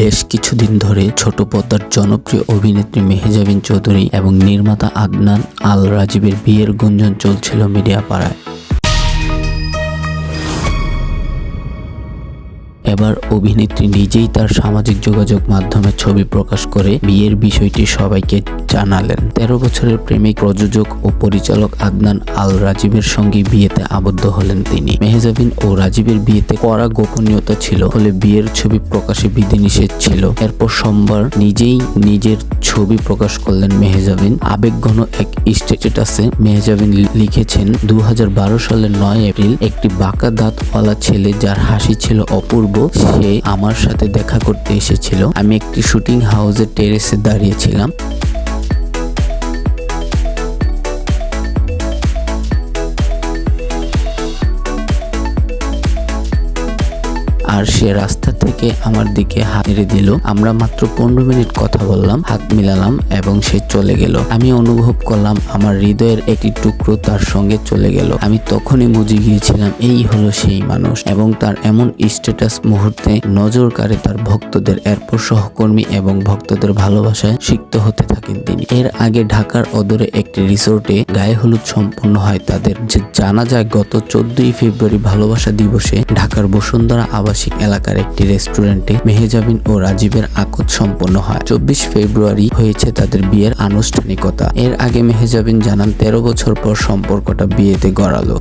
বেশ কিছুদিন ধরে ছোট পর্দার জনপ্রিয় অভিনেত্রী মেহজাবিন চৌধুরী এবং নির্মাতা আদনান আল রাজীবের বিয়ের গুঞ্জন চলছিল মিডিয়া পাড়ায়। এবার অভিনেত্রী নিজেই তার সামাজিক যোগাযোগ মাধ্যমে ছবি প্রকাশ করে বিয়ের বিষয়টি সবাইকে জানালেন। 13 বছরের প্রেমিক, প্রযোজক ও পরিচালক আদনান আল রাজীবের সঙ্গে বিয়েতে আবদ্ধ হলেন তিনি। মেহজাবিন ও রাজীবের বিয়েতে কড়া গোপনীয়তা ছিল, ফলে বিয়ের ছবি প্রকাশে বিধিনিষেধ ছিল। এরপর সোমবার নিজেই নিজের ছবি প্রকাশ করলেন মেহজাবিন। আবেগঘন এক স্ট্যাটাসে মেহজাবিন লিখেছেন, 2012 সালের 9 এপ্রিল একটি বাঁকা দাঁতওয়ালা ছেলে যার হাসি ছিল অপূর্ব, সে আমার সাথে দেখা করতে এসেছিল। আমি একটি শুটিং হাউসের টেরেসে দাঁড়িয়েছিলাম। আর সে রাস্তা থেকে আমার দিকে হাত নেড়ে দিল। আমরা মাত্র 15 মিনিট কথা বললাম, হাত মিলালাম এবং সে চলে গেল। আমি অনুভব করলাম আমার হৃদয়ের একটি টুকরো তার সঙ্গে চলে গেল। আমি তখনই বুঝে গিয়েছিলাম এই হলো সেই মানুষ। এবং তার এমন স্ট্যাটাস মুহূর্তে নজর কাড়ে তার ভক্তদের। এরপর সহকর্মী এবং ভক্তদের ভালোবাসায় সিক্ত হতে থাকেন তিনি। এর আগে ঢাকার অদূরে একটি রিসোর্টে গায়ে হলুদ সম্পন্ন হয় তাদের। যে জানা যায় গত 14 ফেব্রুয়ারি ভালোবাসা দিবসে ঢাকার বসুন্ধরা আবাসিক এলাকার একটি রেস্টুরেন্টে মেহজাবিন ও রাজীবের আকদ সম্পন্ন হয়। 24 ফেব্রুয়ারি হয়েছে তাদের বিয়ের আনুষ্ঠানিকতা। এর আগে মেহজাবিন জানান 13 বছর পর সম্পর্কটা বিয়েতে গড়ালো।